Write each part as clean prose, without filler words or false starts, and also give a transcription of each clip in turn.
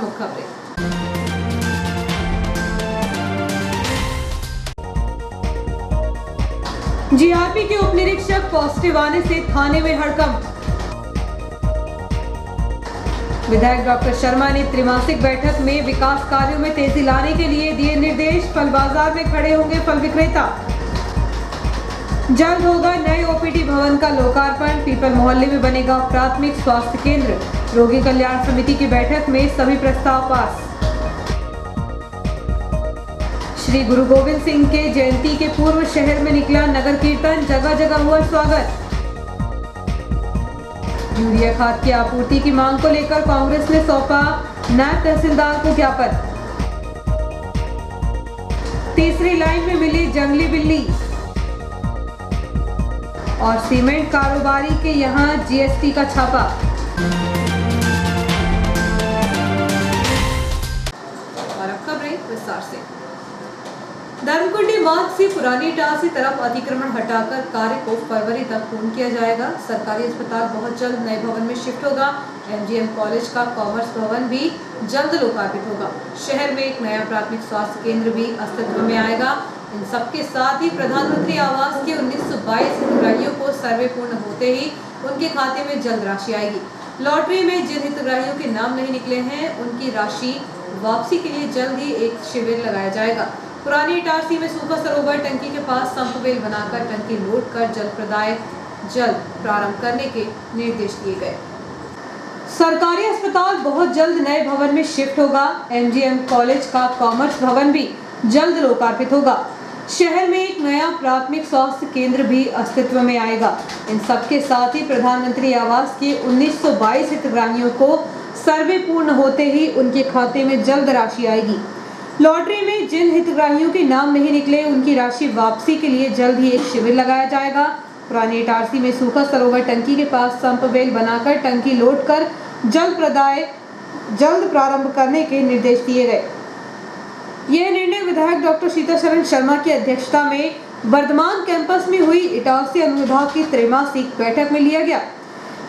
प्रमुख खबरें। जीआरपी के उप निरीक्षक पॉजिटिव आने से थाने में हड़कंप। विधायक डॉक्टर शर्मा ने त्रिमासिक बैठक में विकास कार्यों में तेजी लाने के लिए दिए निर्देश। फल बाजार में खड़े होंगे फल विक्रेता। जल्द होगा नए ओपीडी भवन का लोकार्पण। पीपल मोहल्ले में बनेगा प्राथमिक स्वास्थ्य केंद्र। रोगी कल्याण समिति की बैठक में सभी प्रस्ताव पास। श्री गुरु गोविंद सिंह के जयंती के पूर्व शहर में निकला नगर कीर्तन। जगह जगह हुआ स्वागत। यूरिया खाद की आपूर्ति की मांग को लेकर कांग्रेस ने सौंपा नायब तहसीलदार को ज्ञापन। तीसरी लाइन में मिली जंगली बिल्ली। और सीमेंट कारोबारी के यहां जीएसटी का छापा। और अब खबरें विस्तार से। धर्मकुंडी मार्ग से पुरानी इटारसी तरफ अतिक्रमण हटाकर कार्य को फरवरी तक पूर्ण किया जाएगा। सरकारी अस्पताल बहुत जल्द नए भवन में शिफ्ट होगा। एमजीएम कॉलेज का कॉमर्स भवन भी जल्द लोकार्पित होगा। शहर में एक नया प्राथमिक स्वास्थ्य केंद्र भी अस्तित्व में आएगा। इन सबके साथ ही प्रधानमंत्री आवास के 1922 हितग्राहियों को सर्वे पूर्ण होते ही उनके खाते में जल्द राशि आएगी। लॉटरी में जिन हितग्राहियों के नाम नहीं निकले हैं उनकी राशि वापसी के लिए जल्द ही एक शिविर लगाया जाएगा। पुरानी इटारसी में सूखा सरोवर टंकी के पास संप वेल बनाकर टंकी लोड कर जल प्रदाय जल्द प्रारंभ करने के निर्देश दिए गए। सरकारी अस्पताल बहुत जल्द नए भवन में शिफ्ट होगा। एमजीएम कॉलेज का कॉमर्स भवन भी जल्द लोकार्पित होगा। शहर में एक नया प्राथमिक स्वास्थ्य केंद्र भी अस्तित्व में आएगा। इन सबके साथ ही प्रधानमंत्री आवास के 1922 हितग्राहियों को सर्वे पूर्ण होते ही उनके खाते में जल्द राशि आएगी। लॉटरी में जिन हितग्राहियों के नाम नहीं निकले उनकी राशि वापसी के लिए जल्द ही एक शिविर लगाया जाएगा। पुरानी इटारसी में सूखा सरोवर टंकी के पास संप वेल बनाकर टंकी लोड कर जल प्रदाय जल्द प्रारंभ करने के निर्देश दिए गए। यह निर्णय विधायक डॉक्टर सीताशरण शर्मा की अध्यक्षता में वर्धमान कैंपस में हुई इटारसी अनुविभाग की त्रैमासिक बैठक में लिया गया।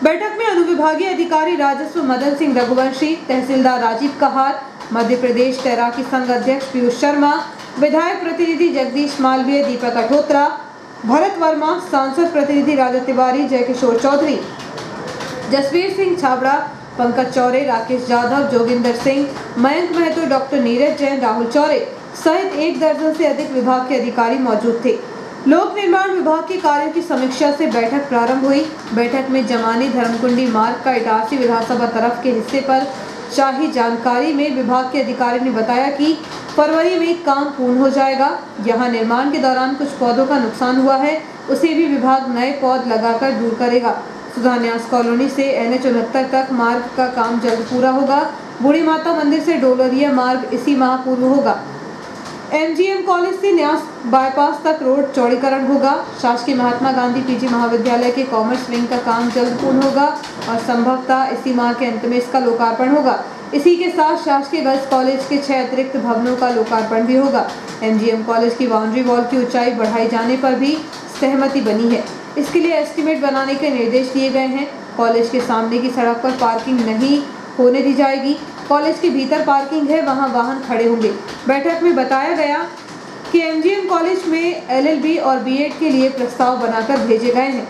बैठक में अनुविभागीय अधिकारी राजस्व मदन सिंह रघुवंशी, तहसीलदार राजीव कहार, मध्य प्रदेश तैराकी संघ अध्यक्ष पीयूष शर्मा, विधायक प्रतिनिधि जगदीश मालवीय, दीपक अठोत्रा, भरत वर्मा, सांसद प्रतिनिधि राजा तिवारी, जयकिशोर चौधरी, जसवीर सिंह छाबड़ा, पंकज चौरे, राकेश जाधव, जोगिंदर सिंह, मयंक महतो, डॉक्टर नीरज जैन, राहुल चौरे सहित 1 दर्जन से अधिक विभाग के अधिकारी मौजूद थे। लोक निर्माण विभाग के कार्यों की समीक्षा से बैठक प्रारंभ हुई। बैठक में जमानी धर्मकुंडी मार्ग का इटारसी विधानसभा तरफ के हिस्से पर शाही जानकारी में विभाग के अधिकारी ने बताया कि फरवरी में काम पूर्ण हो जाएगा। यहां निर्माण के दौरान कुछ पौधों का नुकसान हुआ है, उसे भी विभाग नए पौध लगाकर दूर करेगा। सुधान्यास कॉलोनी से NH 69 तक मार्ग का काम जल्द पूरा होगा। बूढ़ी माता मंदिर से डोलरिया मार्ग इसी माह पूर्ण होगा। एमजीएम कॉलेज से न्यास बाईपास तक रोड चौड़ीकरण होगा। शासकीय महात्मा गांधी पीजी महाविद्यालय के कॉमर्स विंग का काम जल्द पूर्ण होगा और संभवतः इसी माह के अंत में इसका लोकार्पण होगा। इसी के साथ शासकीय गर्ल्स कॉलेज के 6 अतिरिक्त भवनों का लोकार्पण भी होगा। एमजीएम कॉलेज की बाउंड्री वॉल की ऊंचाई बढ़ाई जाने पर भी सहमति बनी है। इसके लिए एस्टीमेट बनाने के निर्देश दिए गए हैं। कॉलेज के सामने की सड़क पर पार्किंग नहीं होने दी जाएगी। कॉलेज के भीतर पार्किंग है, वहां वाहन खड़े होंगे। बैठक में बताया गया कि एमजीएम कॉलेज में LLB और बीएड के लिए प्रस्ताव बनाकर भेजे गए हैं।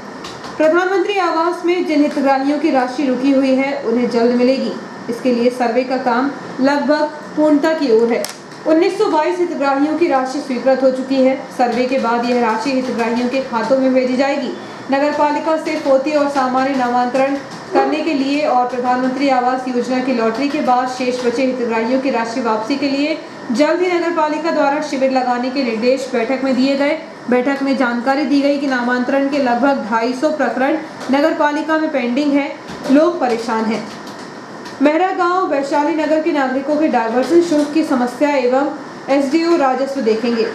प्रधानमंत्री आवास में जिन हितग्राहियों की राशि रुकी हुई है उन्हें जल्द मिलेगी। इसके लिए सर्वे का काम लगभग पूर्णता की ओर है। 1922 हितग्राहियों की राशि स्वीकृत हो चुकी है। सर्वे के बाद यह राशि हितग्राहियों के खातों में भेजी जाएगी। नगर पालिका से पोती और सामान्य नामांतरण करने के लिए और प्रधानमंत्री आवास योजना की लॉटरी के बाद शेष बचे हितग्राहियों की राशि वापसी के लिए जल्द ही नगर पालिका द्वारा शिविर लगाने के निर्देश बैठक में दिए गए। बैठक में जानकारी दी गई कि नामांतरण के लगभग 250 प्रकरण नगर पालिका में पेंडिंग है। लोग परेशान हैं। मेहरा गांव वैशाली नगर के नागरिकों के डायवर्सन शुल्क की समस्या एवं SDO राजस्व देखेंगे।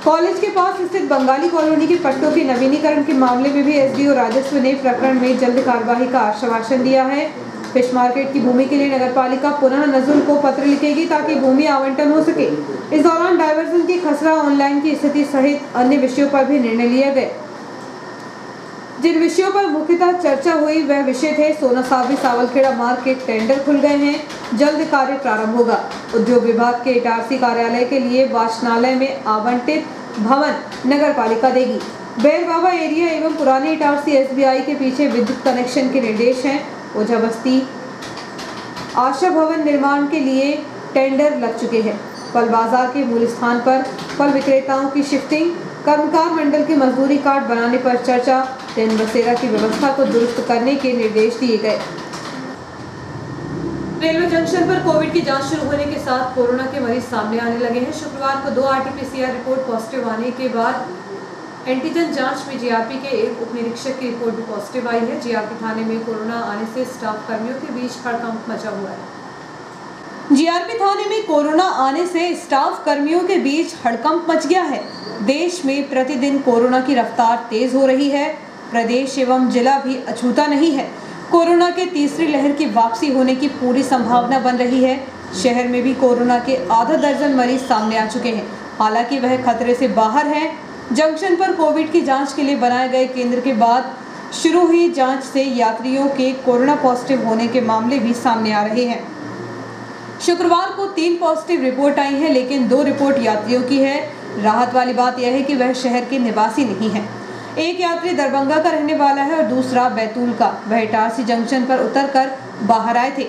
कॉलेज के पास स्थित बंगाली कॉलोनी के पट्टों के नवीनीकरण के मामले में भी SDO राजस्व ने प्रकरण में जल्द कार्यवाही का आश्वासन दिया है। फिश मार्केट की भूमि के लिए नगरपालिका पुनः नजुल को पत्र लिखेगी ताकि भूमि आवंटन हो सके। इस दौरान डायवर्सन की खसरा ऑनलाइन की स्थिति सहित अन्य विषयों पर भी निर्णय लिए गए। जिन विषयों पर मुख्यतः चर्चा हुई वह विषय थे सोना सावरी सावलखेड़ा मार्ग के टेंडर खुल गए हैं, जल्द कार्य प्रारंभ होगा। उद्योग विभाग के इटारसी कार्यालय के लिए वाचनालय में आवंटित भवन नगर पालिका देगी। बैर बाबा एरिया एवं पुरानी इटारसी SBI के पीछे विद्युत कनेक्शन के निर्देश हैं। ओझा बस्ती आशा भवन निर्माण के लिए टेंडर लग चुके हैं। फल बाजार के मूल स्थान पर फल विक्रेताओं की शिफ्टिंग, कर्मकार मंडल के मजदूरी कार्ड बनाने पर चर्चा, ट्रेन बसेरा की व्यवस्था को दुरुस्त करने के निर्देश दिए गए। रेलवे जंक्शन पर कोविड की जांच शुरू होने के साथ कोरोना के मरीज सामने आने लगे हैं। शुक्रवार को 2 RT-PCR रिपोर्ट पॉजिटिव आने के बाद एंटीजन जांच में GRP के एक उप निरीक्षक की रिपोर्ट भी पॉजिटिव आई है। GRP थाने में कोरोना आने से स्टाफ कर्मियों के बीच हड़कंप मचा हुआ है। GRP थाने में कोरोना आने से स्टाफ कर्मियों के बीच हड़कंप मच गया है। देश में प्रतिदिन कोरोना की रफ्तार तेज हो रही है। प्रदेश एवं जिला भी अछूता नहीं है। कोरोना के तीसरी लहर की वापसी होने की पूरी संभावना बन रही है। शहर में भी कोरोना के आधा दर्जन मरीज सामने आ चुके हैं। हालांकि वह खतरे से बाहर है। जंक्शन पर कोविड की जांच के लिए बनाए गए केंद्र के बाद शुरू हुई जांच से यात्रियों के कोरोना पॉजिटिव होने के मामले भी सामने आ रहे हैं। शुक्रवार को 3 पॉजिटिव रिपोर्ट आई है, लेकिन 2 रिपोर्ट यात्रियों की है। राहत वाली बात यह है कि वह शहर के निवासी नहीं है। एक यात्री दरभंगा का रहने वाला है और दूसरा बैतूल का। वह इटारसी जंक्शन पर उतरकर बाहर आए थे।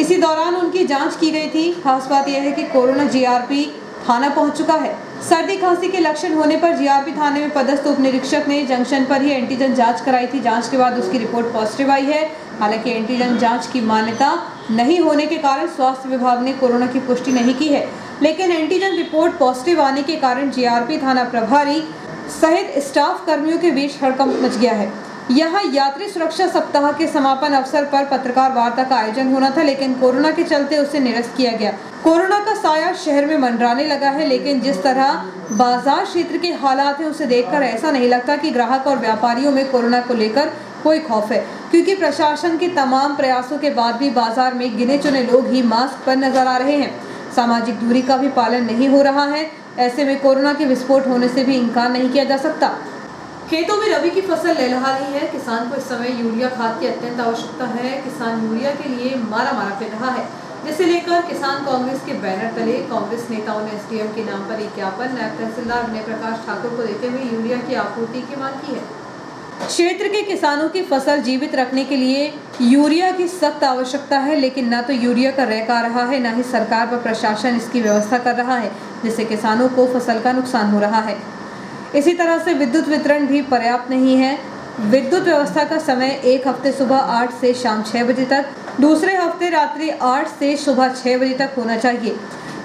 इसी दौरान उनकी जांच की गई थी। खास बात यह है कि कोरोना GRP थाना पहुंच चुका है। सर्दी खांसी के लक्षण होने पर GRP थाने में पदस्थ उप निरीक्षक ने जंक्शन पर ही एंटीजन जांच कराई थी। जांच के बाद उसकी रिपोर्ट पॉजिटिव आई है। हालांकि एंटीजन जांच की मान्यता नहीं होने के कारण स्वास्थ्य विभाग ने कोरोना की पुष्टि नहीं की है, लेकिन एंटीजन रिपोर्ट पॉजिटिव आने के कारण GRP थाना प्रभारी सहित स्टाफ कर्मियों के बीच हड़कंप मच गया है। यहाँ यात्री सुरक्षा सप्ताह के समापन अवसर पर पत्रकार वार्ता का आयोजन होना था, लेकिन कोरोना के चलते उसे निरस्त किया गया। कोरोना का साया शहर में मंडराने लगा है, लेकिन जिस तरह बाजार क्षेत्र के हालात हैं उसे देखकर ऐसा नहीं लगता कि ग्राहक और व्यापारियों में कोरोना को लेकर कोई खौफ है, क्योंकि प्रशासन के तमाम प्रयासों के बाद भी बाजार में गिने चुने लोग ही मास्क पर नजर आ रहे हैं। सामाजिक दूरी का भी पालन नहीं हो रहा है। ऐसे में कोरोना के विस्फोट होने से भी इनकार नहीं किया जा सकता। खेतों में रबी की फसल लहलहा रही है। किसान को इस समय यूरिया खाद की अत्यंत आवश्यकता है। किसान यूरिया के लिए मारा फिर रहा है, जिसे लेकर किसान कांग्रेस के बैनर तले कांग्रेस नेताओं ने SDM के नाम पर एक ज्ञापन नायब तहसीलदार विनय प्रकाश ठाकुर को देते हुए यूरिया की आपूर्ति की मांग की है। क्षेत्र के किसानों की फसल जीवित रखने के लिए यूरिया की सख्त आवश्यकता है, लेकिन न तो यूरिया का रैक आ रहा है, न ही सरकार व प्रशासन इसकी व्यवस्था कर रहा है, जिससे किसानों को फसल का नुकसान हो रहा है। इसी तरह से विद्युत वितरण भी पर्याप्त नहीं है। विद्युत व्यवस्था का समय एक हफ्ते सुबह 8 से शाम 6 बजे तक, दूसरे हफ्ते रात्रि 8 से सुबह 6 बजे तक होना चाहिए।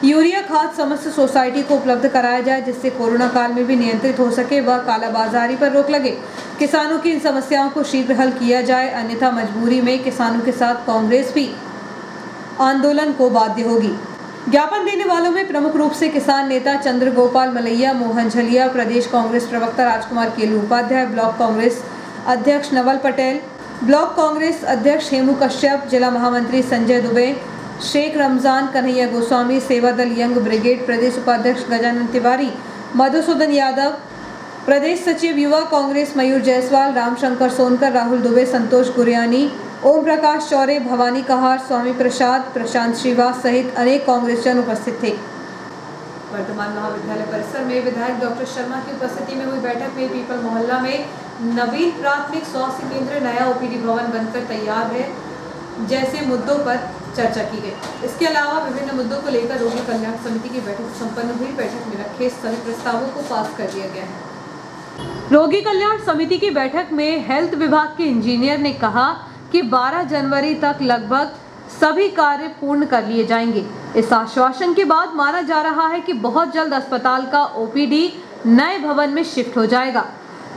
यूरिया खाद समस्त सोसाइटी को उपलब्ध कराया जाए, जिससे कोरोना काल में भी नियंत्रित हो सके व कालाबाजारी पर रोक लगे। किसानों की इन समस्याओं को शीघ्र हल किया जाए, अन्यथा मजबूरी में किसानों के साथ कांग्रेस भी आंदोलन को बाध्य होगी। ज्ञापन देने वालों में प्रमुख रूप से किसान नेता चंद्र गोपाल मलैया, मोहन झलिया, प्रदेश कांग्रेस प्रवक्ता राजकुमार केलू उपाध्याय, ब्लॉक कांग्रेस अध्यक्ष नवल पटेल, ब्लॉक कांग्रेस अध्यक्ष हेमू कश्यप, जिला महामंत्री संजय दुबे, शेख रमजान, कन्हैया गोस्वामी, सेवा दल यंग ब्रिगेड प्रदेश उपाध्यक्ष गजानन तिवारी, मधुसूदन यादव, प्रदेश सचिव युवा कांग्रेस मयूर जायसवाल, रामशंकर सोनकर, राहुल दुबे, संतोष गुरियानी, ओम प्रकाश चौरे, भवानी कहार, स्वामी प्रसाद, प्रशांत श्रीवास सहित अनेक कांग्रेसजन उपस्थित थे। वर्तमान महाविद्यालय परिसर में विधायक डॉक्टर शर्मा की उपस्थिति में हुई बैठक में पीपल मोहल्ला में नवीन प्राथमिक स्वास्थ्य केंद्र, नया OPD भवन बनकर तैयार है जैसे मुद्दों पर चर्चा की गई। इसके अलावा विभिन्न मुद्दों को लेकर रोगी कल्याण समिति की बैठक संपन्न हुई। बैठक में रखे सभी प्रस्तावों को पास कर दिया गया है। रोगी कल्याण समिति की बैठक में हेल्थ विभाग के इंजीनियर ने कहा कि 12 जनवरी तक लगभग सभी कार्य पूर्ण कर लिए जाएंगे। इस आश्वासन के बाद माना जा रहा है कि बहुत जल्द अस्पताल का OPD नए भवन में शिफ्ट हो जाएगा।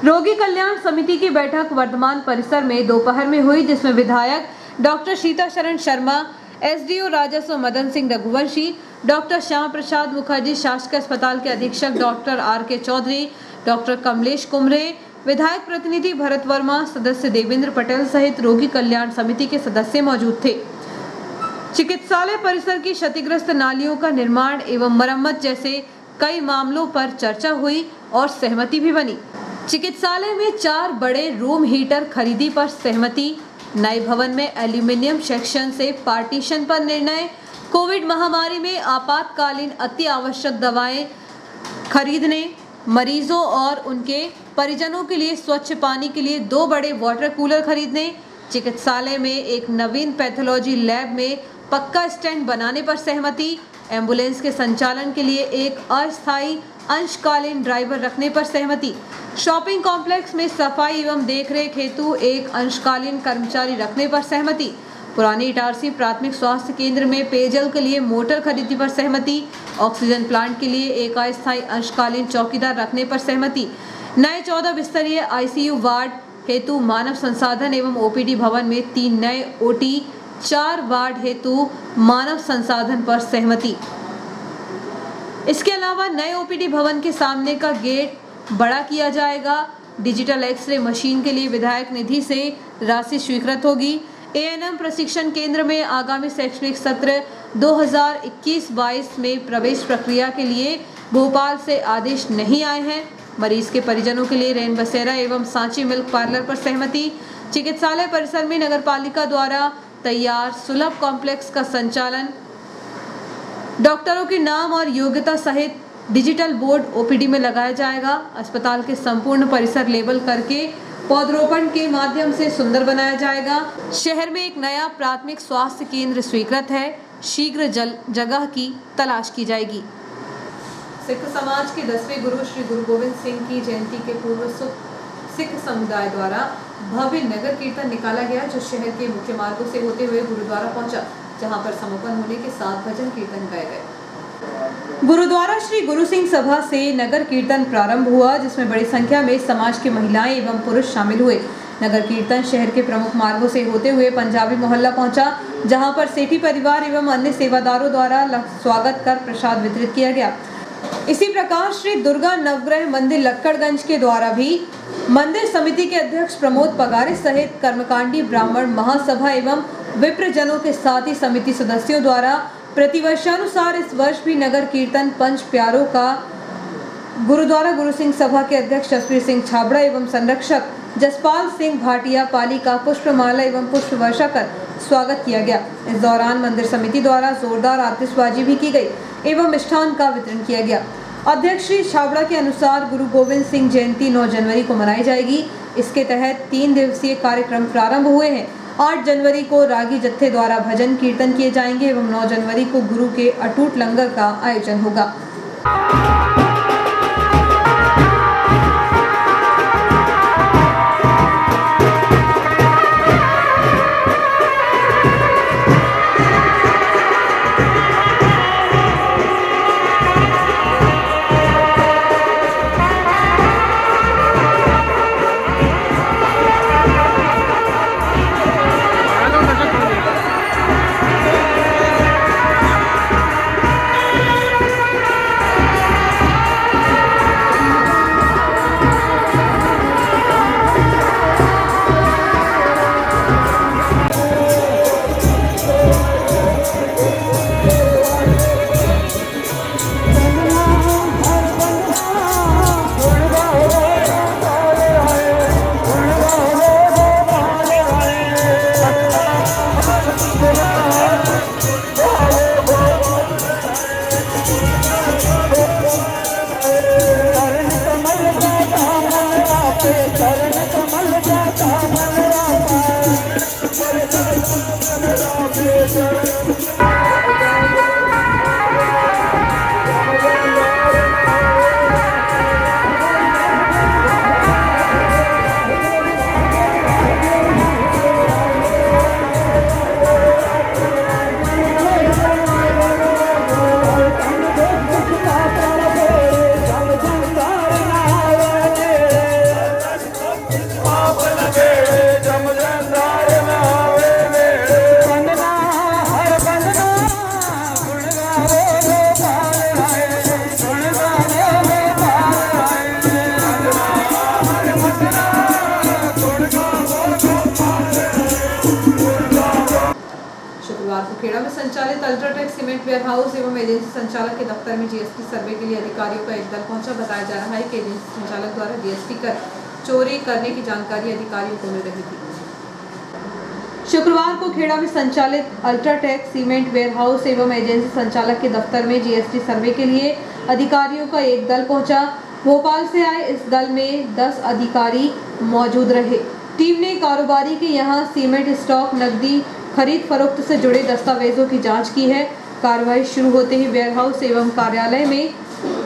रोगी कल्याण समिति की बैठक वर्तमान परिसर में दोपहर में हुई, जिसमें विधायक डॉक्टर सीता शरण शर्मा, SDO राजस्व मदन सिंह रघुवंशी, डॉक्टर श्याम प्रसाद मुखर्जी, शासकीय अस्पताल के अधीक्षक doctor RK Chaudhary, doctor Kamlesh Kumre, विधायक प्रतिनिधि भरत वर्मा, सदस्य देवेंद्र पटेल सहित रोगी कल्याण समिति के सदस्य मौजूद थे। चिकित्सालय परिसर की क्षतिग्रस्त नालियों का निर्माण एवं मरम्मत जैसे कई मामलों पर चर्चा हुई और सहमति भी बनी। चिकित्सालय में 4 बड़े रूम हीटर खरीदी पर सहमति। नए भवन में एल्यूमिनियम सेक्शन से पार्टीशन पर निर्णय। कोविड महामारी में आपातकालीन अति आवश्यक दवाएं खरीदने, मरीजों और उनके परिजनों के लिए स्वच्छ पानी के लिए 2 बड़े वाटर कूलर खरीदने। चिकित्सालय में एक नवीन पैथोलॉजी लैब में पक्का स्टैंड बनाने पर सहमति। एम्बुलेंस के संचालन के लिए एक अस्थायी अंशकालीन ड्राइवर रखने पर सहमति। शॉपिंग कॉम्प्लेक्स में सफाई एवं देखरेख हेतु एक अंशकालीन कर्मचारी रखने पर सहमति। पुरानी इटारसी प्राथमिक स्वास्थ्य केंद्र में पेयजल के लिए मोटर खरीदी पर सहमति। ऑक्सीजन प्लांट के लिए एक अस्थायी अंशकालीन चौकीदार रखने पर सहमति। नए 14 बिस्तरीय आईसीयू वार्ड हेतु मानव संसाधन एवं ओपीडी भवन में 3 नए ओटी, 4 वार्ड हेतु मानव संसाधन पर सहमति। इसके अलावा नए ओपीडी भवन के सामने का गेट बड़ा किया जाएगा। डिजिटल एक्सरे मशीन के लिए विधायक निधि से राशि स्वीकृत होगी। एएनएम प्रशिक्षण केंद्र में आगामी शैक्षणिक सत्र 2021-22 में प्रवेश प्रक्रिया के लिए भोपाल से आदेश नहीं आए हैं। मरीज के परिजनों के लिए रेन बसेरा एवं सांची मिल्क पार्लर पर सहमति। चिकित्सालय परिसर में नगरपालिका द्वारा तैयार सुलभ कॉम्प्लेक्स का संचालन। डॉक्टरों के नाम और योग्यता सहित डिजिटल बोर्ड ओपीडी में लगाया जाएगा। अस्पताल के संपूर्ण परिसर लेबल करके पौधरोपण के माध्यम से सुंदर बनाया जाएगा। शहर में एक नया प्राथमिक स्वास्थ्य केंद्र स्वीकृत है। शीघ्र जगह की तलाश की जाएगी। सिख समाज के 10वें गुरु श्री गुरु गोविंद सिंह की जयंती के पूर्व सिख समुदाय द्वारा भव्य नगर कीर्तन निकाला गया, जो शहर के मुख्य मार्गों से होते हुए गुरुद्वारा पहुंचा, जहां पर समापन होने के साथ भजन कीर्तन गाए गए। गुरुद्वारा श्री गुरु सिंह सभा से नगर कीर्तन प्रारंभ हुआ, जिसमें बड़ी संख्या में समाज की महिलाएं एवं पुरुष शामिल हुए। नगर कीर्तन शहर के प्रमुख मार्गों से होते हुए पंजाबी मोहल्ला पहुंचा, जहां पर सेठी परिवार एवं अन्य सेवादारों द्वारा स्वागत कर प्रसाद वितरित किया गया। इसी प्रकार श्री दुर्गा नवग्रह मंदिर लक्कड़गंज के द्वारा भी मंदिर समिति के अध्यक्ष प्रमोद पगारे सहित कर्मकांडी ब्राह्मण महासभा एवं विप्रजनों के साथ ही समिति सदस्यों द्वारा प्रतिवर्षानुसार इस वर्ष भी नगर कीर्तन पंच प्यारों का गुरुद्वारा गुरु सिंह सभा के अध्यक्ष जसप्रीत सिंह छाबड़ा एवं संरक्षक जसपाल सिंह भाटिया पाली का पुष्पमाला एवं पुष्प वर्षा कर स्वागत किया गया। इस दौरान मंदिर समिति द्वारा जोरदार आतिशबाजी भी की गई एवं मिष्ठान का वितरण किया गया। अध्यक्ष श्री छाबड़ा के अनुसार गुरु गोविंद सिंह जयंती 9 जनवरी को मनाई जाएगी। इसके तहत 3 दिवसीय कार्यक्रम प्रारंभ हुए हैं। 8 जनवरी को रागी जत्थे द्वारा भजन कीर्तन किए जाएंगे एवं 9 जनवरी को गुरु के अटूट लंगर का आयोजन होगा। संचालित अल्ट्राटेक सीमेंट वेयरहाउस एवं एजेंसी संचालक के दफ्तर में जीएसटी सर्वे के लिए अधिकारियों का एक दल पहुंचा। बताया जा रहा है कि एजेंसी संचालक द्वारा जीएसटी कर चोरी करने की जानकारी अधिकारियों को मिल रही थी। शुक्रवार को खेड़ा में संचालित अल्ट्राटेक सीमेंट वेयरहाउस एवं एजेंसी संचालक के दफ्तर में जीएसटी सर्वे के लिए अधिकारियों का एक दल पहुंचा। भोपाल से आए इस दल में 10 अधिकारी मौजूद रहे। टीम ने कारोबारी के यहां सीमेंट स्टॉक, नकदी खरीद फरोख्त से जुड़े दस्तावेजों की जांच की है। कार्रवाई शुरू होते ही वेयरहाउस एवं कार्यालय में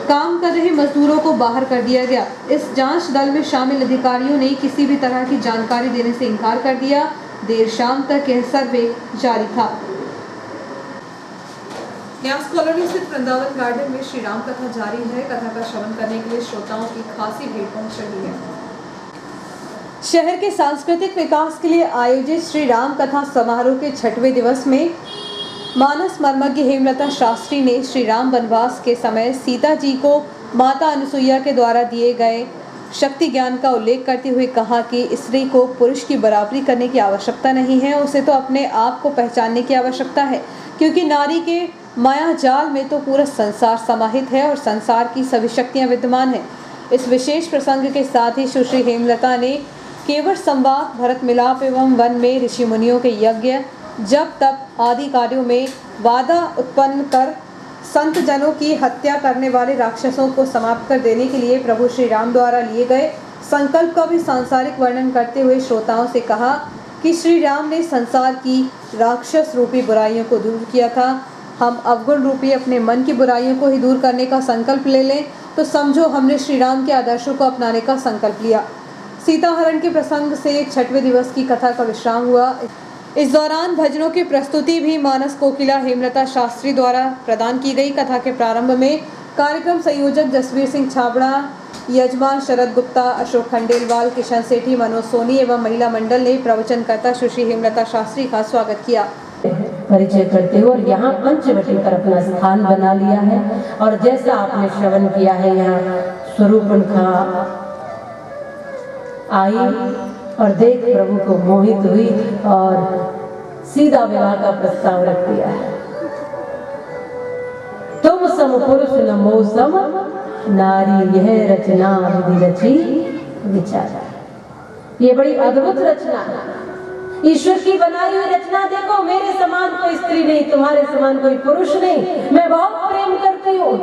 काम कर रहे मजदूरों को बाहर कर दिया गया। इस जांच दल में शामिल अधिकारियों ने किसी भी तरह की जानकारी देने से इनकार कर दिया। देर शाम तक यह सर्वे जारी था। न्यास कॉलोनी स्थित वृंदावन गार्डन में श्री राम कथा जारी है। कथा का श्रवण करने के लिए श्रोताओं की खासी भीड़ पहुंच रही है। शहर के सांस्कृतिक विकास के लिए आयोजित श्री राम कथा समारोह के 6वें दिवस में मानस मर्मज्ञ हेमलता शास्त्री ने श्री राम वनवास के समय सीता जी को माता अनुसुईया के द्वारा दिए गए शक्ति ज्ञान का उल्लेख करते हुए कहा कि स्त्री को पुरुष की बराबरी करने की आवश्यकता नहीं है, उसे तो अपने आप को पहचानने की आवश्यकता है, क्योंकि नारी के माया जाल में तो पूरा संसार समाहित है और संसार की सभी शक्तियां विद्यमान हैं। इस विशेष प्रसंग के साथ ही सुश्री हेमलता ने केवट संवाद, भरत मिलाप एवं वन में ऋषि मुनियों के यज्ञ, जप तप आदि कार्यों में बाधा उत्पन्न कर संत जनों की हत्या करने वाले राक्षसों को समाप्त कर देने के लिए प्रभु श्री राम द्वारा लिए गए संकल्प का भी सांसारिक वर्णन करते हुए श्रोताओं से कहा कि श्री राम ने संसार की राक्षस रूपी बुराइयों को दूर किया था। हम अवगुण रूपी अपने मन की बुराइयों को ही दूर करने का संकल्प ले लें तो समझो हमने श्री राम के आदर्शों को अपनाने का संकल्प लिया। सीता हरण के प्रसंग से 6वें दिवस की कथा का विश्राम हुआ। इस दौरान भजनों की प्रस्तुति भी मानस कोकिला हेमलता शास्त्री द्वारा प्रदान की गई। कथा के प्रारंभ में कार्यक्रम संयोजक जसवीर सिंह छाबड़ा, यजमान शरद गुप्ता, अशोक खंडेलवाल, किशन सेठी, मनोज सोनी एवं महिला मंडल ने प्रवचनकर्ता सुश्री हेमलता शास्त्री का स्वागत किया। परिचय करते हो और यहाँ पंचवटी पर अपना स्थान बना लिया है। और जैसा आपने श्रवण किया है, यहाँ स्वरूपणखा आई और देख प्रभु को मोहित हुई और सीधा विवाह का प्रस्ताव रख दिया है। तुम सम पुरुष नमो सम नारी, यह रचना विधि रची विचारा। ये बड़ी अद्भुत रचना, ईश्वर की बनाई हुई रचना। देखो, मेरे समान कोई स्त्री नहीं, तुम्हारे समान कोई पुरुष नहीं। मैं बहुत प्रेम करती हूँ,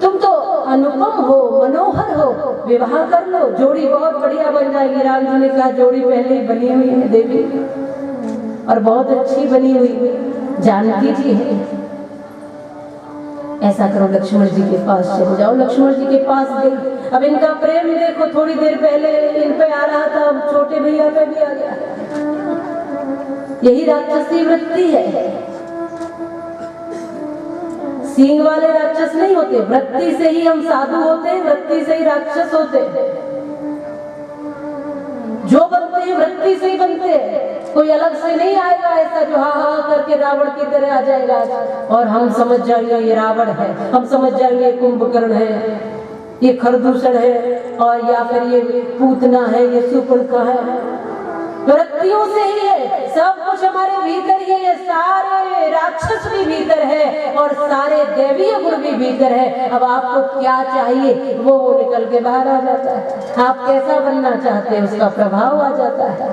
तुम तो अनुपम हो, मनोहर हो, विवाह कर लो, जोड़ी बहुत बढ़िया बन जाएगी। राम जी ने कहा जोड़ी पहले ही बनी हुई है देवी, और बहुत अच्छी बनी हुई जानकी जी है। ऐसा करो, लक्ष्मण जी के पास चले जाओ। लक्ष्मण जी के पास गई। अब इनका प्रेम देखो, थोड़ी देर पहले इन पे आ रहा था, अब छोटे भैया पे भी आ गया। यही राक्षसी वृत्ति है। सींग वाले राक्षस नहीं होते, वृत्ति से ही हम साधु होते हैं, वृत्ति से ही राक्षस होते हैं। जो बनते हैं वृत्ति से ही बनते हैं, कोई अलग से नहीं आएगा ऐसा जो हाँ हाँ करके रावण की तरह आ जाएगा और हम समझ जाएंगे ये रावण है, हम समझ जाएंगे ये कुंभकर्ण है, ये खरदूषण है, और या फिर ये पूतना है, ये शूर्पणखा है। वृत्तियों से ही है, सब कुछ हमारे भीतर ही है। सारे राक्षस भी भीतर है और सारे दैवीय गुण भी भीतर है। अब आपको क्या चाहिए वो निकल के बाहर आ जाता है। आप कैसा बनना चाहते हैं उसका प्रभाव आ जाता है।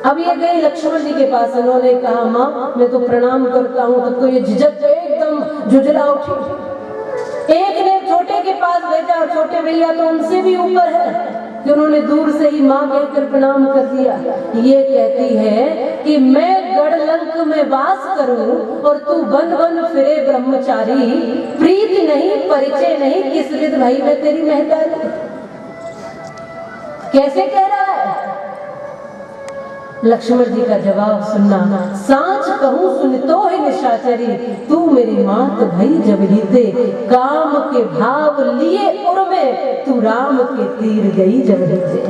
अब ये गए लक्ष्मण जी के पास, उन्होंने कहा माँ मैं तो प्रणाम करता हूँ। तो ये झिझक एकदम झुंझला उठी। एक ने छोटे के पास भेजा और छोटे भैया तो उनसे भी ऊपर है कि उन्होंने दूर से ही माँ कहकर प्रणाम कर दिया। ये कहती है कि मैं गढ़लंक में वास करूं और तू वन वन फिरे ब्रह्मचारी, प्रीति नहीं परिचय नहीं, किस विध भाई मैं तेरी महतारी। कैसे कह रहा है? लक्ष्मण जी का जवाब सुनना। सांच कहूँ सुन तो है निशाचरी, तू मेरी मात भई जब रीते, काम के भाव लिए उर में, तू राम के तीर गई जब रीते।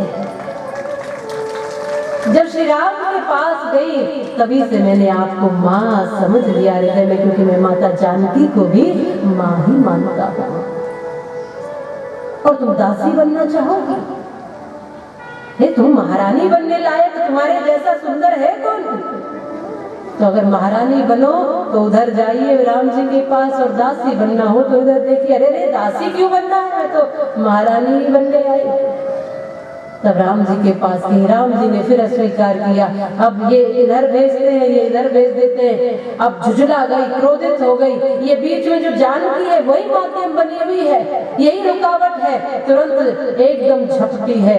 जब श्री राम के पास गई तभी से मैंने आपको माँ समझ लिया हृदय में, क्योंकि मैं माता जानकी को भी माँ ही मानता हूँ। और तुम दासी बनना चाहोगी? तुम महारानी बनने लायक तुम्हारे जैसा सुंदर है कौन? तो अगर महारानी बनो तो उधर जाइए राम जी के पास, और दासी बनना हो तो इधर देखिए, अरे रे दासी क्यों बनना है, मैं तो महारानी ही बनने आई। तब राम जी के पास गई, राम जी ने फिर अस्वीकार किया। अब ये इधर भेजते हैं, ये इधर भेज देते हैं। अब झुझला गई, क्रोधित हो गई। ये बीच में जो जानकी है वही माध्यम बनी हुई है, यही रुकावट है, तुरंत एकदम झपटी है।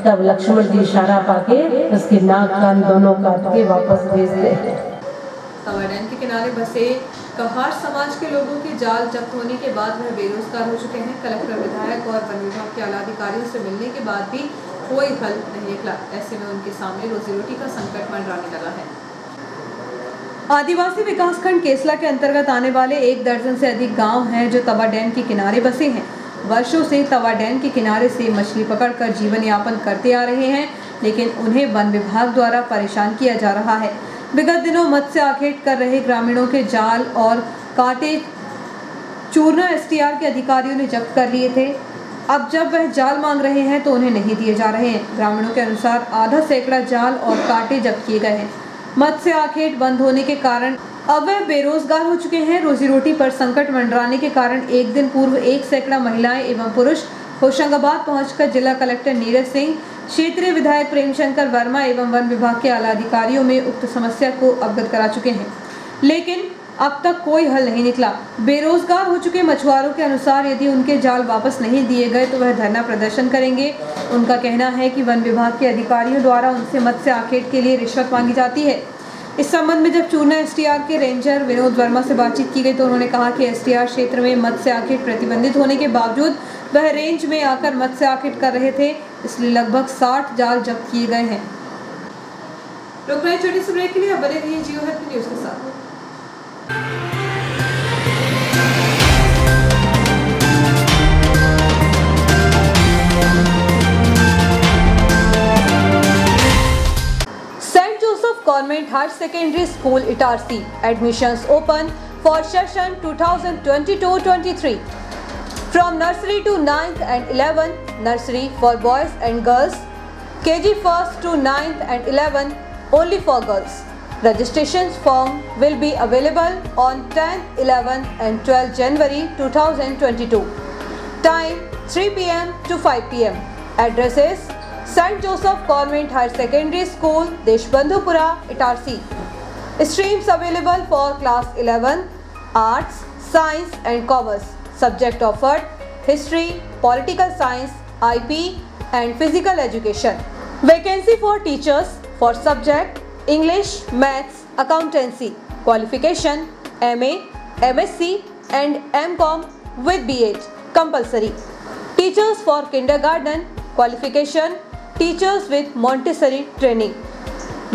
तब लक्ष्मण जी इशारा पाके उसके नाक कान दोनों काट के वापस भेजते हैं। तवा डैम के किनारे बसे कहार समाज के लोगों के जाल जब्त होने के बाद वह बेरोजगार हो चुके हैं। कलेक्टर, विधायक और वन विभाग के आला अधिकारियों से मिलने के बाद भी कोई हल नहीं निकला। ऐसे में उनके सामने रोजी रोटी का संकट मंडराने लगा है। आदिवासी विकासखंड केसला के अंतर्गत आने वाले 1 दर्जन से अधिक गांव हैं जो तवा डैम के किनारे बसे हैं। वर्षों से तवा डैम के किनारे से मछली पकड़कर जीवन यापन करते आ रहे हैं, लेकिन उन्हें वन विभाग द्वारा परेशान किया जा रहा है। विगत दिनों मत्स्य आखेट कर रहे ग्रामीणों के जाल और कांटे चूरना STR के अधिकारियों ने जब्त कर लिए थे। अब जब वह जाल मांग रहे हैं तो उन्हें नहीं दिए जा रहे हैं। ग्रामीणों के अनुसार आधा सैकड़ा जाल और कांटे जब्त किए गए हैं। मत्स्य आखेट बंद होने के कारण अब वह बेरोजगार हो चुके हैं। रोजी रोटी पर संकट मंडराने के कारण एक दिन पूर्व 1 सैकड़ा महिलाएं एवं पुरुष होशंगाबाद पहुंचकर जिला कलेक्टर नीरज सिंह, क्षेत्रीय विधायक प्रेमशंकर वर्मा एवं वन विभाग के आला अधिकारियों में उक्त समस्या को अवगत करा चुके हैं, लेकिन अब तक कोई हल नहीं निकला। बेरोजगार हो चुके मछुआरों के अनुसार यदि उनके जाल वापस नहीं दिए गए तो वह धरना प्रदर्शन करेंगे। उनका कहना है कि वन विभाग के अधिकारियों द्वारा उनसे मत्स्य आखेट के लिए रिश्वत मांगी जाती है। इस संबंध में जब चूरना STR के रेंजर विनोद वर्मा से बातचीत की गई तो उन्होंने कहा कि STR क्षेत्र में मत्स्य आखेट प्रतिबंधित होने के बावजूद वह रेंज में आकर मत्स्य आखेट कर रहे थे, इसलिए लगभग 60 जाल जब्त किए गए हैं। रुक रहे छोटे से ब्रेक के लिए, अब बने रहिए जियो हेल्थ न्यूज के साथ। Saint Joseph government higher secondary school Itarsi admissions open for session 2022-23 from nursery to 9th and 11th, nursery for boys and girls, KG 1st to 9th and 11th only for girls. Registration form will be available on 10th, 11th and 12th January 2022. Time 3 p.m. to 5 p.m. Address is St. Joseph Government Higher Secondary School, Deshbandhupura, Itarsi. Streams available for class 11, Arts, Science and Commerce. Subject offered: History, Political Science, IP and Physical Education. Vacancy for teachers for subject English, Maths, Accountancy. Qualification: MA, MSc and MCom with B.Ed. Compulsory. Teachers for kindergarten. Qualification: teachers with Montessori training.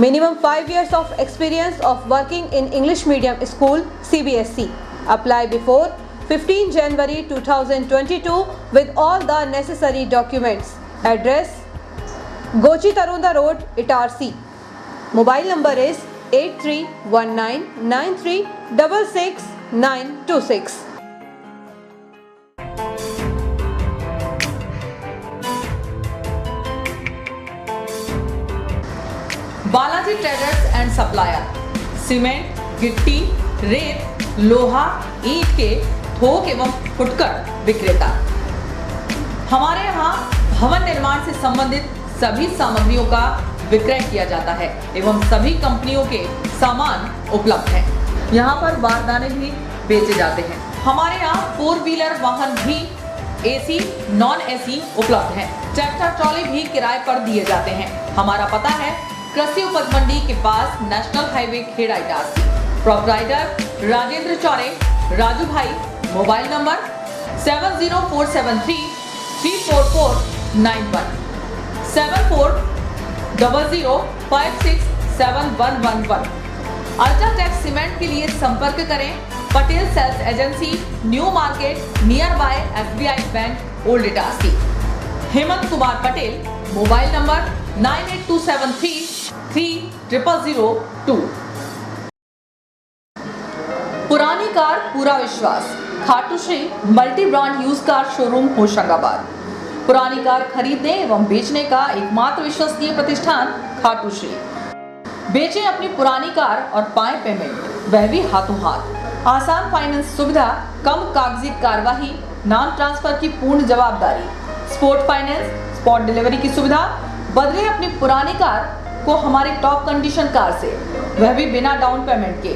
Minimum 5 years of experience of working in English medium school CBSE. Apply before 15 January 2022 with all the necessary documents. Address: Gochi Tarunda Road, Itarsi. Mobile number is 831993666926. Balaji traders and supplier cement, गिट्टी, रेत, लोहा, ईंट के थोक एवं फुटकर विक्रेता। हमारे यहाँ भवन निर्माण से संबंधित सभी सामग्रियों का विक्रय किया जाता है एवं सभी कंपनियों के सामान उपलब्ध हैं। यहाँ पर बारदाने भी बेचे जाते हैं। हमारे यहाँ 4 व्हीलर वाहन भी AC, नॉन AC उपलब्ध हैं। ट्रैक्टर ट्रॉली भी किराए पर दिए जाते हैं। हमारा पता है कृषि उपज मंडी के पास national highway Kheda Itarsi. Proprietor Rajendra Chaure, Raju भाई। Mobile number 70473344917 7400567111। अल्ट्राटेक सीमेंट के लिए संपर्क करें Patel sales agency, new market, near by SBI bank, old Itarsi. Hemant Kumar Patel. Mobile number 9827330002। पुरानी कार पूरा विश्वास, Khatu Shri multi brand use car showroom Hoshangabad. पुरानी कार खरीदने एवं बेचने का एकमात्र विश्वसनीय प्रतिष्ठान खाटू श्री। बेचें अपनी पुरानी कार और पाएं पेमेंट, वह भी हाथों हाथ। आसान फाइनेंस सुविधा, कम कागजी कार्यवाही, नाम ट्रांसफर की पूर्ण जवाबदारी। स्पॉट फाइनेंस, स्पॉट डिलीवरी की सुविधा। बदले अपनी पुरानी कार को हमारी टॉप कंडीशन कार से, वह भी बिना डाउन पेमेंट के।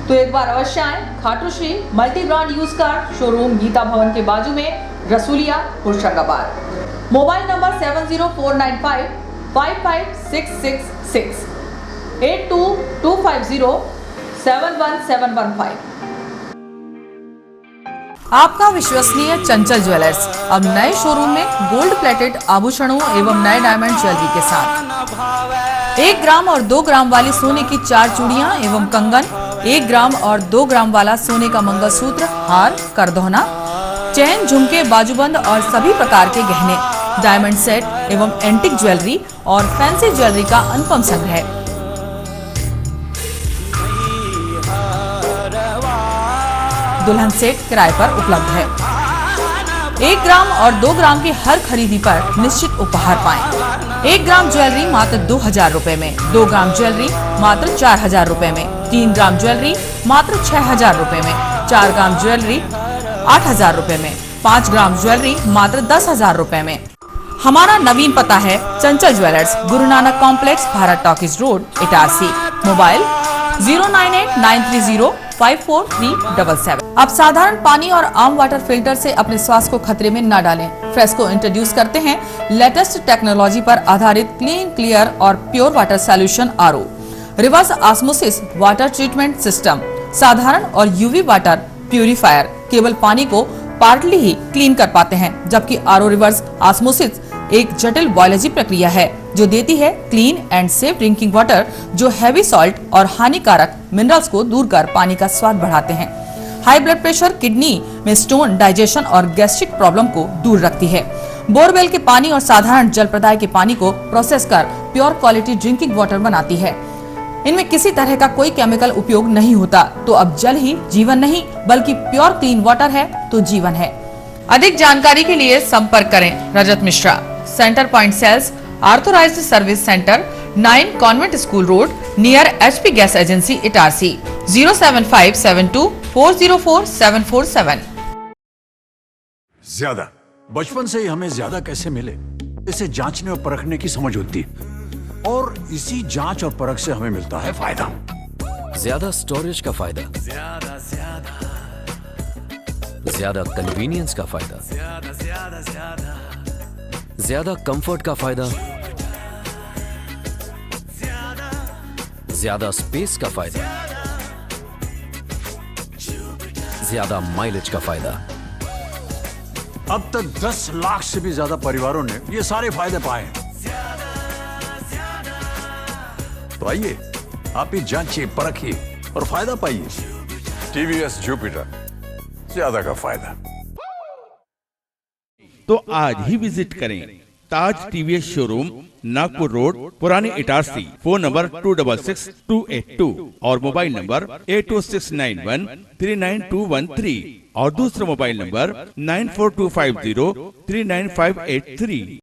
तो एक बार अवश्य आए Khatu Shri multi brand use car showroom, Geeta Bhavan के बाजू में, रसूलिया, होशंगाबाद। Mobile number 7049555666, 8225071715। आपका विश्वसनीय चंचल ज्वेलर्स अब नए शोरूम में गोल्ड प्लेटेड आभूषणों एवं नए डायमंड ज्वेलरी के साथ 1 ग्राम और 2 ग्राम वाली सोने की 4 चूड़ियां एवं कंगन, 1 ग्राम और 2 ग्राम वाला सोने का मंगलसूत्र, हार, करदौना, चैन, झुमके, बाजूबंद और सभी प्रकार के गहने, डायमंड सेट एवं एंटिक ज्वेलरी और फैंसी ज्वेलरी का अनुपम संग्रह। दुल्हन सेट किराए पर उपलब्ध है। 1 ग्राम और 2 ग्राम की हर खरीदी पर निश्चित उपहार पाएं। 1 ग्राम ज्वेलरी मात्र 2000 रुपए में, 2 ग्राम ज्वेलरी मात्र 4000 रुपए में, 3 ग्राम ज्वेलरी मात्र 6000 रुपए में, 4 ग्राम ज्वेलरी 8000 रुपए में, 5 ग्राम ज्वेलरी मात्र 10000 रुपए में। हमारा नवीन पता है चंचल jewellers, Guru Nanak complex, Bharat talkies road, Itarsi. Mobile 09893054377। अब साधारण पानी और आम वाटर फिल्टर से अपने स्वास्थ्य को खतरे में न डालें। फ्रेस्को इंट्रोड्यूस करते हैं लेटेस्ट टेक्नोलॉजी पर आधारित क्लीन, क्लियर और pure water solution RO, reverse osmosis water treatment system, साधारण और यूवी वाटर प्यूरिफायर केवल पानी को पार्टली ही क्लीन कर पाते हैं, जबकि आरओ रिवर्स ऑस्मोसिस एक जटिल बायोलॉजी प्रक्रिया है जो देती है clean and safe drinking water, जो हैवी सॉल्ट और हानिकारक मिनरल्स को दूर कर पानी का स्वाद बढ़ाते हैं। हाई ब्लड प्रेशर, किडनी में स्टोन, डाइजेशन और गैस्ट्रिक प्रॉब्लम को दूर रखती है। बोरवेल के पानी और साधारण जल प्रदाय के पानी को प्रोसेस कर प्योर क्वालिटी ड्रिंकिंग वाटर बनाती है। इनमें किसी तरह का कोई केमिकल उपयोग नहीं होता। तो अब जल ही जीवन नहीं बल्कि प्योर क्लीन वाटर है तो जीवन है। अधिक जानकारी के लिए संपर्क करें Rajat Mishra, centre point sales, authorised service centre, 9 convent school road, near HP gas agency, Itarsi. 07572404747। ज्यादा बचपन से ही हमें ज्यादा कैसे मिले, इसे जांचने और परखने की समझ होती है, और इसी जांच और परख से हमें मिलता है फायदा। ज्यादा स्टोरेज का फायदा, ज्यादा कन्वीनियंस का फायदा, ज्यादा कंफर्ट का फायदा, ज्यादा स्पेस का फायदा, ज्यादा माइलेज का फायदा। अब तक 10 लाख से भी ज्यादा परिवारों ने ये सारे फायदे पाए हैं। तो आइए आप ही जांचिए, परखिए और फायदा पाइए। TVS जुपिटर, ज्यादा का फायदा। तो आज ही विजिट करें ताज TVS शोरूम, नागपुर रोड, पुरानी इटारसी। फोन नंबर 266282 और मोबाइल नंबर 8269139213 और दूसरा मोबाइल नंबर 9425039583।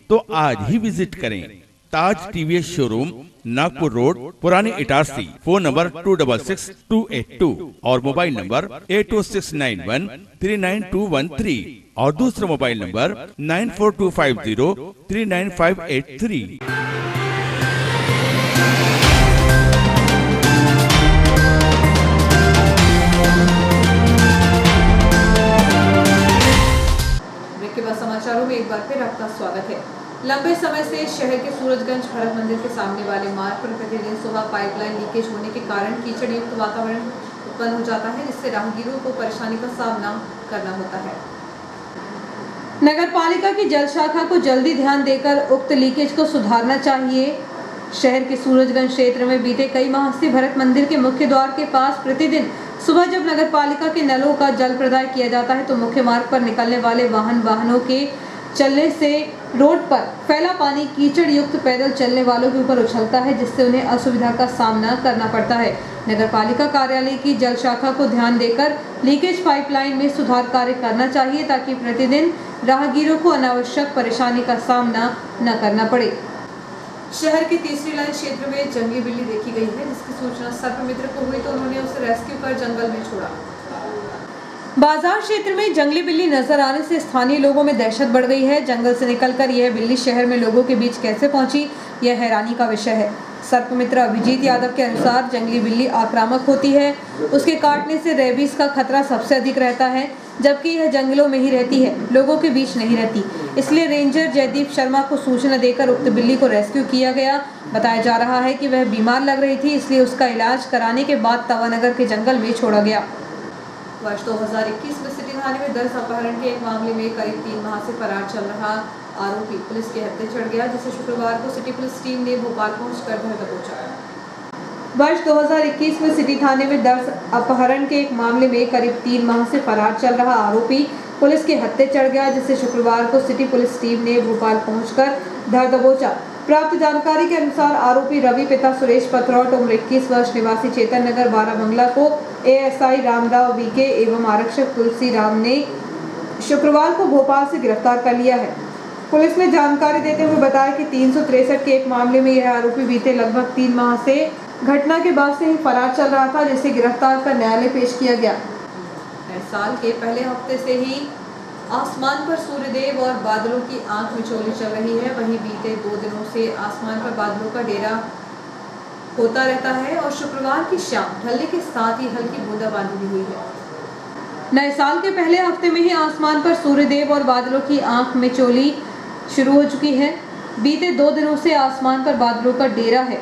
तो आज ही विजिट करें ताज TVS शोरूम, नागपुर रोड, पुरानी इटारसी। फोन नंबर 266282 और मोबाइल नंबर 8269139213 और दूसरा मोबाइल नंबर 9425039583। समाचारों में एक बार फिर आपका स्वागत है। लंबे समय से शहर के सूरजगंज भरत मंदिर के सामने वाले मार्ग पर प्रतिदिन सुबह पाइपलाइन लीकेज होने के कारण कीचड़ युक्त वातावरण उत्पन्न हो जाता है, जिससे राहगीरों को परेशानी का सामना करना होता है। नगर पालिका की जल शाखा को जल्दी ध्यान देकर उक्त लीकेज को सुधारना चाहिए। शहर के सूरजगंज क्षेत्र में बीते कई माह से भरत मंदिर के मुख्य द्वार के पास प्रतिदिन सुबह जब नगर पालिका के नलों का जल प्रदाय किया जाता है तो मुख्य मार्ग पर निकलने वाले वाहनों के चलने से रोड पर फैला पानी कीचड़ युक्त पैदल चलने वालों के ऊपर उछलता है, जिससे उन्हें असुविधा का सामना करना पड़ता है। नगर पालिका कार्यालय की जल शाखा को ध्यान देकर लीकेज पाइपलाइन में सुधार कार्य करना चाहिए ताकि प्रतिदिन राहगीरों को अनावश्यक परेशानी का सामना न करना पड़े। शहर के तीसरी लाइन क्षेत्र में जंगली बिल्ली देखी गई है, जिसकी सूचना सर्प मित्र को हुई तो उन्होंने उसे रेस्क्यू कर जंगल में छोड़ा। बाजार क्षेत्र में जंगली बिल्ली नजर आने से स्थानीय लोगों में दहशत बढ़ गई है। जंगल से निकलकर यह बिल्ली शहर में लोगों के बीच कैसे पहुंची, यह हैरानी का विषय है। सर्पमित्र अभिजीत यादव के अनुसार जंगली बिल्ली आक्रामक होती है, उसके काटने से रेबीज का खतरा सबसे अधिक रहता है, जबकि यह जंगलों में ही रहती है, लोगों के बीच नहीं रहती। इसलिए रेंजर जयदीप शर्मा को सूचना देकर उक्त बिल्ली को रेस्क्यू किया गया। बताया जा रहा है कि वह बीमार लग रही थी, इसलिए उसका इलाज कराने के बाद तवानगर के जंगल में छोड़ा गया। वर्ष 2021 में सिटी थाने में दर्ज अपहरण के एक मामले में करीब 3 माह से फरार चल रहा आरोपी पुलिस के हत्थे चढ़ गया, जिसे शुक्रवार को सिटी पुलिस टीम ने भोपाल पहुंचकर धर दबोचा। वर्ष 2021 में सिटी थाने में दर्ज अपहरण के एक मामले में करीब 3 माह से फरार चल रहा आरोपी पुलिस के हत्थे चढ़ गया, जिसे शुक्रवार को सिटी पुलिस टीम ने भोपाल पहुंचकर धर दबोचा। प्राप्त जानकारी के अनुसार आरोपी रवि पिता सुरेश पथरौट उम्र 21 वर्ष निवासी चेतन नगर 12 बंगला को एएसआई रामराव वीके एवं आरक्षक तुलसी राम ने शुक्रवार को भोपाल से गिरफ्तार कर लिया है। पुलिस ने जानकारी देते हुए बताया कि 363 के एक मामले में यह आरोपी बीते लगभग 3 माह से घटना के बाद से ही फरार चल रहा था, जिसे गिरफ्तार कर न्यायालय पेश किया गया। नए साल के पहले हफ्ते से ही आसमान पर सूर्यदेव और बादलों की आंख मिचौली चल रही है। वहीं बीते 2 दिनों से आसमान पर बादलों का डेरा होता रहता है और शुक्रवार की शाम ढलने के साथ ही हल्की बूंदाबांदी भी हुई है। नए साल के पहले हफ्ते में ही आसमान पर सूर्यदेव और बादलों की आंख मिचौली शुरू हो चुकी है। बीते 2 दिनों से आसमान पर बादलों का डेरा है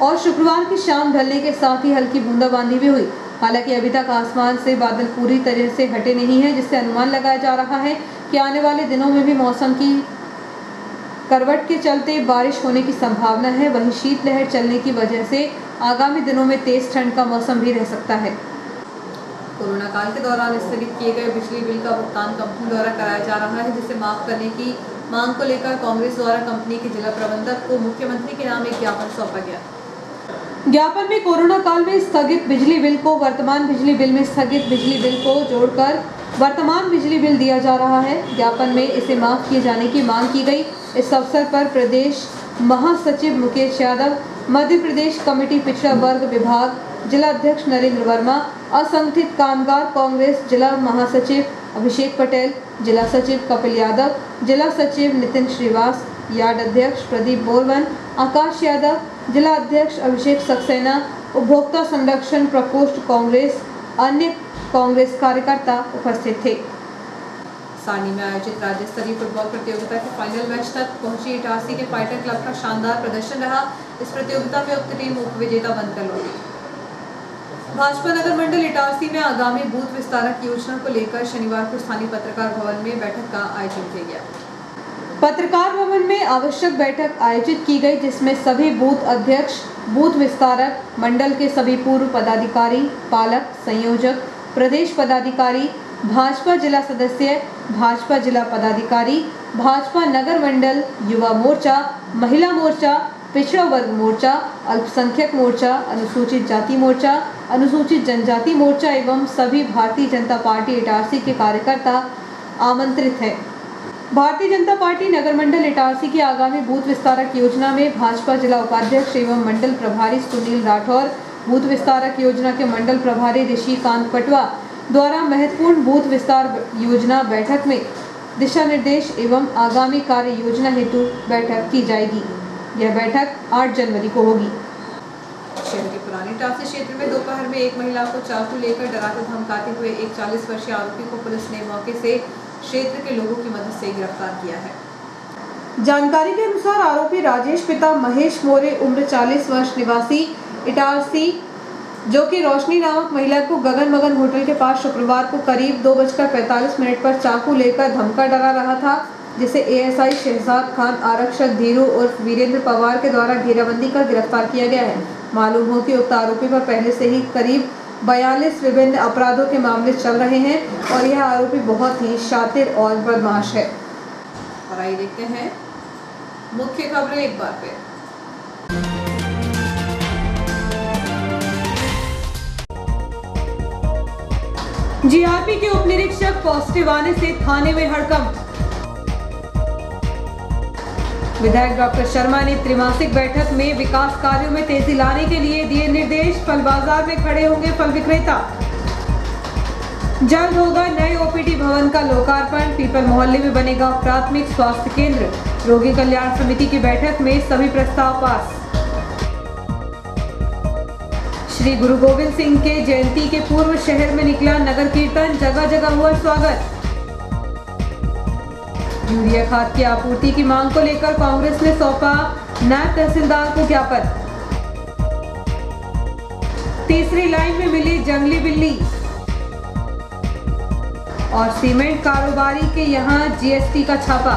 और शुक्रवार की शाम ढलने के साथ ही हल्की बूंदाबांदी भी हुई। हालांकि अभी तक आसमान से बादल पूरी तरह से हटे नहीं हैं, जिससे अनुमान लगाया जा रहा है कि आने वाले दिनों में भी मौसम की करवट के चलते बारिश होने की संभावना है। वहीं शीतलहर चलने की वजह से आगामी दिनों में तेज ठंड का मौसम भी रह सकता है। कोरोना काल के दौरान स्थगित किए गए बिजली बिल का भुगतान कंपनी द्वारा कराया जा रहा है, जिसे माफ करने की मांग को लेकर कांग्रेस द्वारा कंपनी के जिला प्रबंधक को मुख्यमंत्री के नाम एक ज्ञापन सौंपा गया। ज्ञापन में कोरोना काल में स्थगित बिजली बिल को वर्तमान बिजली बिल में स्थगित बिजली बिल को जोड़कर वर्तमान बिजली बिल दिया जा रहा है। ज्ञापन में इसे माफ किए जाने की मांग की गई। इस अवसर पर प्रदेश महासचिव मुकेश यादव, मध्य प्रदेश कमेटी पिछड़ा वर्ग विभाग जिला अध्यक्ष नरेंद्र वर्मा, असंगठित कामगार कांग्रेस जिला महासचिव अभिषेक पटेल, जिला सचिव कपिल यादव, जिला सचिव नितिन श्रीवास, यार्ड अध्यक्ष प्रदीप बोरवन, आकाश यादव, जिला अध्यक्ष अभिषेक सक्सेना, उपभोक्ता संरक्षण प्रकोष्ठ कांग्रेस, अन्य कांग्रेस कार्यकर्ता उपस्थित थे। सारनी में आयोजित राज्य स्तरीय फुटबॉल प्रतियोगिता के फाइनल मैच तक पहुंची इटारसी के फाइटर क्लब का शानदार प्रदर्शन रहा। इस प्रतियोगिता में उक्त टीम उपविजेता बनकर लौटी। भाजपा नगर मंडल इटारसी में आगामी बूथ विस्तारक योजना को लेकर शनिवार को स्थानीय पत्रकार भवन में बैठक का आयोजन किया गया। पत्रकार भवन में आवश्यक बैठक आयोजित की गई, जिसमें सभी बूथ अध्यक्ष, बूथ विस्तारक, मंडल के सभी पूर्व पदाधिकारी, पालक, संयोजक, प्रदेश पदाधिकारी, भाजपा जिला सदस्य, भाजपा जिला पदाधिकारी, भाजपा नगर मंडल, युवा मोर्चा, महिला मोर्चा, पिछड़ा वर्ग मोर्चा, अल्पसंख्यक मोर्चा, अनुसूचित जाति मोर्चा, अनुसूचित जनजाति मोर्चा एवं सभी भारतीय जनता पार्टी इटारसी के कार्यकर्ता आमंत्रित हैं। भारतीय जनता पार्टी नगर मंडल इटारसी की आगामी बूथ विस्तारक योजना में भाजपा जिला उपाध्यक्ष एवं मंडल प्रभारी सुनील राठौर, बूथ विस्तारक योजना के मंडल प्रभारी ऋषिकांत पटवा द्वारा महत्वपूर्ण बूथ विस्तार योजना बैठक में दिशा निर्देश एवं आगामी कार्य योजना हेतु बैठक की जाएगी। यह बैठक 8 जनवरी को होगी। शहर के पुरानी इटारसी क्षेत्र में दोपहर में एक महिला को चाकू लेकर डराते धमकाते हुए एक 40 वर्षीय आरोपी को पुलिस ने मौके से क्षेत्र के लोगों की मदद से गिरफ्तार किया है। जानकारी के अनुसार आरोपी राजेश पिता महेश मोरे उम्र 40 वर्ष निवासी इटारसी, जो कि रोशनी नामक महिला को गगन मगन होटल के पास शुक्रवार को करीब 2:45 पर चाकू लेकर धमका डरा रहा था। जिसे एएसआई शहजाद खान आरक्षक धीरू उर्फ वीरेंद्र पवार के द्वारा घेराबंदी कर गिरफ्तार किया गया है। मालूम हो कि उक्त आरोपी पर पहले से ही करीब 42 विभिन्न अपराधों के मामले चल रहे हैं और यह आरोपी बहुत ही शातिर और बदमाश है। और आइए देखते हैं मुख्य खबरें एक बार फिर। जीआरपी के उप निरीक्षक पॉजिटिव आने से थाने में हड़कंप। विधायक डॉक्टर शर्मा ने त्रिमासिक बैठक में विकास कार्यों में तेजी लाने के लिए दिए निर्देश। फल बाजार में खड़े होंगे फल विक्रेता। जल्द होगा नए ओपीडी भवन का लोकार्पण। पीपल मोहल्ले में बनेगा प्राथमिक स्वास्थ्य केंद्र। रोगी कल्याण समिति की बैठक में सभी प्रस्ताव पास। श्री गुरु गोविंद सिंह के जयंती के पूर्व शहर में निकला नगर कीर्तन। जगह जगह हुआ स्वागत। यूरिया खाद की आपूर्ति की मांग को लेकर कांग्रेस ने सौंपा नायब तहसीलदार को ज्ञापन। तीसरी लाइन में मिली जंगली बिल्ली। और सीमेंट कारोबारी के यहां जीएसटी का छापा।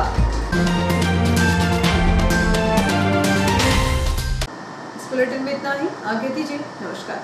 इस बुलेटिन में इतना ही। आगे दीजिए। नमस्कार।